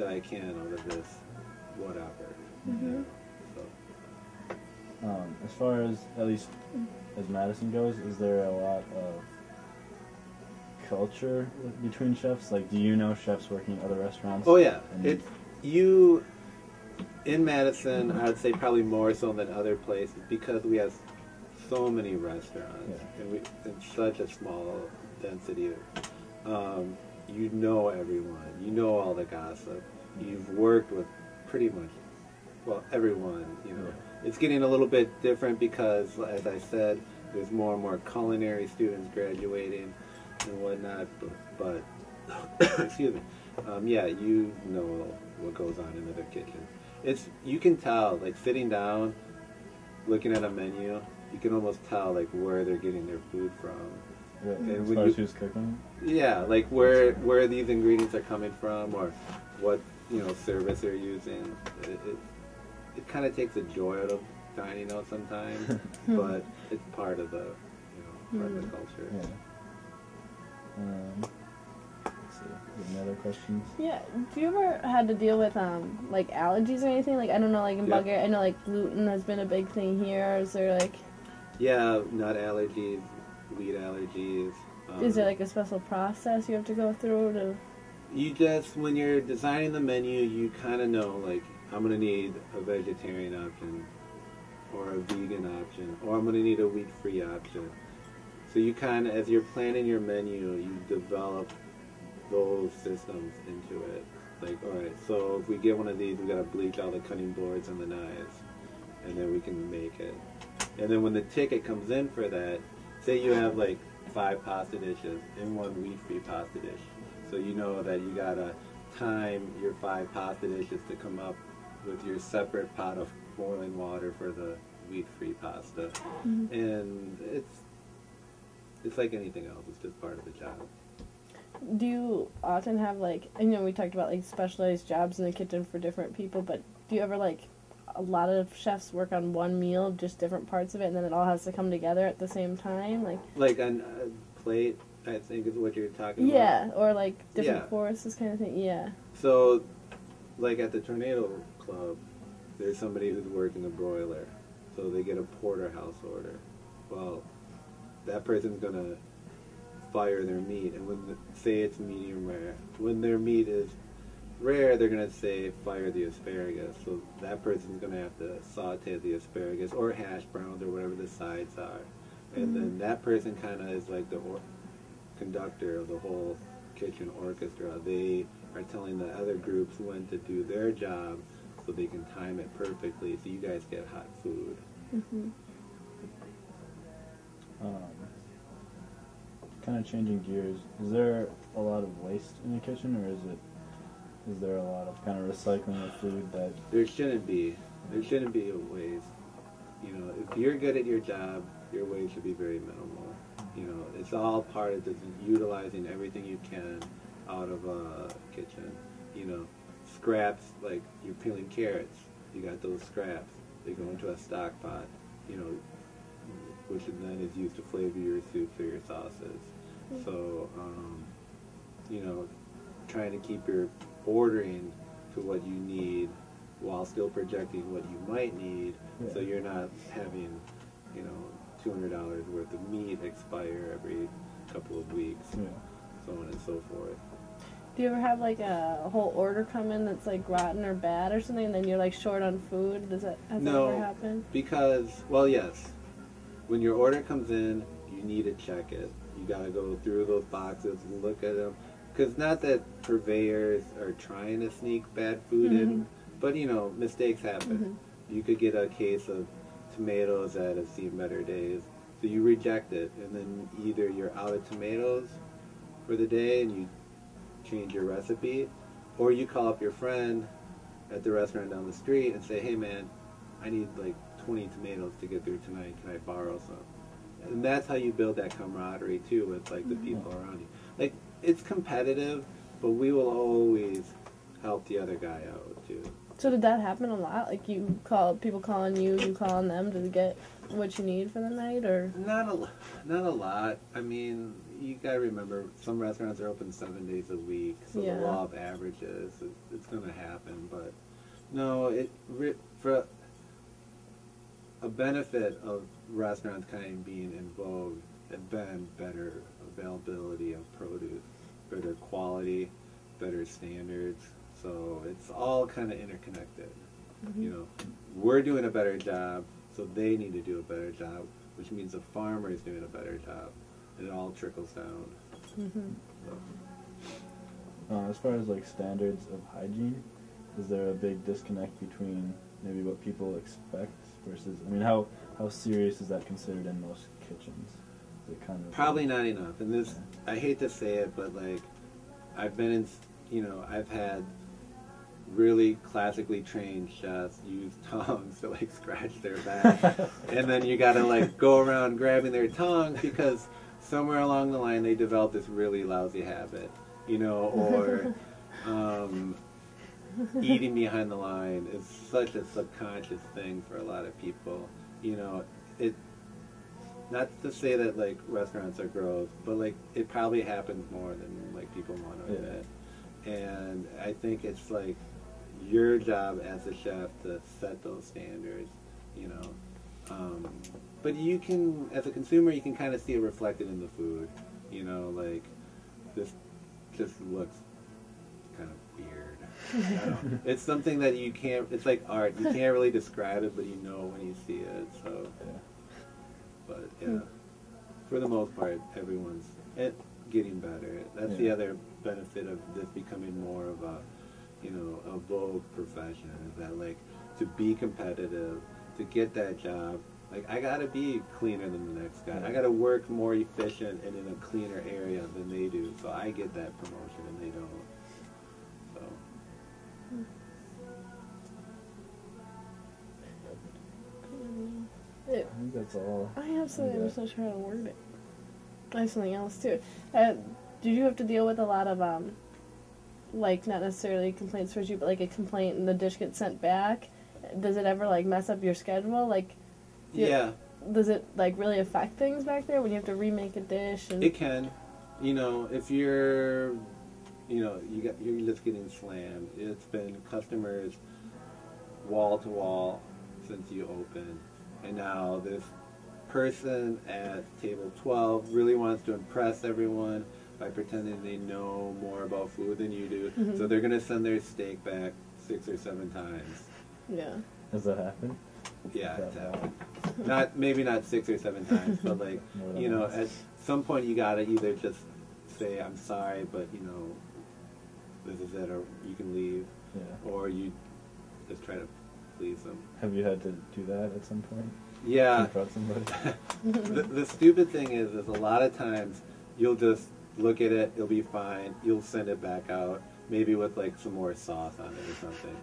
that I can out of this whatever. Mm-hmm. So. As far as, at least as Madison goes, is there a lot of culture between chefs? Like, do you know chefs working at other restaurants? Oh yeah, And in Madison, I would say probably more so than other places because we have so many restaurants and it's such a small density. You know everyone. You know all the gossip. You've worked with pretty much, well, everyone. You know, it's getting a little bit different because, as I said, there's more and more culinary students graduating and whatnot. But excuse me. Yeah, you know what goes on in the kitchen. You can tell, like sitting down, looking at a menu, you can almost tell like where they're getting their food from. Really? And As far as who's cooking? Yeah, like where these ingredients are coming from, or what service they're using. It kind of takes the joy out of dining out sometimes, but it's part of the part of the culture. Yeah. Let's see. Any other questions? Yeah. Do you ever had to deal with like allergies or anything? Like I don't know, like in Bulgaria, I know like gluten has been a big thing here. Is there like? Yeah, nut allergies, wheat allergies. Is there like a special process you have to go through to? You just, when you're designing the menu, you kind of know, like, I'm going to need a vegetarian option, or a vegan option, or I'm going to need a wheat-free option. So you kind of, as you're planning your menu, you develop those systems into it. Like, all right, so if we get one of these, we got to bleach all the cutting boards and the knives, and then we can make it. And then when the ticket comes in for that, say you have like 5 pasta dishes and 1 wheat-free pasta dish. So you know that you gotta time your 5 pasta dishes to come up with your separate pot of boiling water for the wheat-free pasta. Mm-hmm. And it's like anything else, it's just part of the job. Do you often have like, we talked about like specialized jobs in the kitchen for different people, but do you ever like, a lot of chefs work on one meal, just different parts of it, and then it all has to come together at the same time? Like on a plate, I think is what you're talking about. Yeah, or like different courses kind of thing, yeah. So, like at the Tornado Club, there's somebody who's working a broiler, so they get a porterhouse order. Well, that person's gonna fire their meat, and say it's medium rare. When their meat is rare, they're gonna say fire the asparagus. So that person's gonna have to saute the asparagus or hash browns or whatever the sides are, and then that person kind of is like the conductor of the whole kitchen orchestra. They are telling the other groups when to do their job so they can time it perfectly so you guys get hot food. Mm-hmm. Kind of changing gears, is there a lot of waste in the kitchen, or is there a lot of kind of recycling of food that... There shouldn't be. There shouldn't be a waste. If you're good at your job, your waste should be very minimal. It's all part of just utilizing everything you can out of a kitchen. Scraps, like you're peeling carrots, you got those scraps. They go into a stock pot, which then is used to flavor your soups or your sauces. So, trying to keep your ordering to what you need while still projecting what you might need, so you're not having, $200 worth of meat expire every couple of weeks, so on and so forth. Do you ever have like a whole order come in that's like rotten or bad or something, and then you're like short on food? Has that ever happened? Because, well, yes. When your order comes in, you need to check it. You got to go through those boxes and look at them. Because not that purveyors are trying to sneak bad food in, but mistakes happen. You could get a case of tomatoes that have seen better days, so you reject it, and then either you're out of tomatoes for the day and you change your recipe, or you call up your friend at the restaurant down the street and say, hey man, I need like 20 tomatoes to get through tonight, can I borrow some? And that's how you build that camaraderie too with like the people around you. Like, it's competitive, but we will always help the other guy out too. So did that happen a lot? Like people calling you, you calling them to get what you need for the night, or? Not a lot. I mean, you gotta remember, some restaurants are open 7 days a week, so Yeah. the law of averages, it's gonna happen. But no, for a benefit of restaurants kind of being in vogue have been better availability of produce, better quality, better standards. So it's all kind of interconnected. Mm-hmm. You know, we're doing a better job, so they need to do a better job, which means the farmer is doing a better job. And it all trickles down. Mm-hmm. So. As far as like standards of hygiene, is there a big disconnect between maybe what people expect versus? I mean, how serious is that considered in most kitchens? Is it kind of Probably not enough. And this, I hate to say it, but like, I've been in, I've had really classically trained chefs use tongs to like scratch their back, and then you gotta like go around grabbing their tongs because somewhere along the line they developed this really lousy habit, or eating behind the line is such a subconscious thing for a lot of people. It, not to say that like restaurants are gross, but like it probably happens more than like people want to admit. And I think it's like your job as a chef to set those standards, but you can, as a consumer, you can kind of see it reflected in the food. Like this just looks kind of weird. It's something that you can't. It's like art. You can't really describe it, but you know when you see it. So, but yeah, for the most part, everyone's getting better. That's the other benefit of this becoming more of a a vogue profession, is that like to be competitive, to get that job, like I gotta be cleaner than the next guy. I gotta work more efficient and in a cleaner area than they do, so I get that promotion and they don't. So. I think that's all. I have something. I'm just not sure how to word it. I have something else too. Did you have to deal with a lot of like not necessarily complaints towards you, but like a complaint and the dish gets sent back? Does it ever like mess up your schedule? Like, does it like really affect things back there when you have to remake a dish? And it can, if you're, you're just getting slammed. It's been customers wall to wall since you opened, and now this person at table 12 really wants to impress everyone by pretending they know more about food than you do. Mm-hmm. So they're going to send their steak back 6 or 7 times. Yeah. Has that happened? Yeah, it's happened. Maybe not 6 or 7 times, but like, at some point you got to either just say, I'm sorry, but this is it, or you can leave. Yeah. Or you just try to please them. Have you had to do that at some point? Yeah. Confront somebody? the stupid thing is a lot of times you'll just look at it, it'll be fine, you'll send it back out, maybe with like some more sauce on it or something.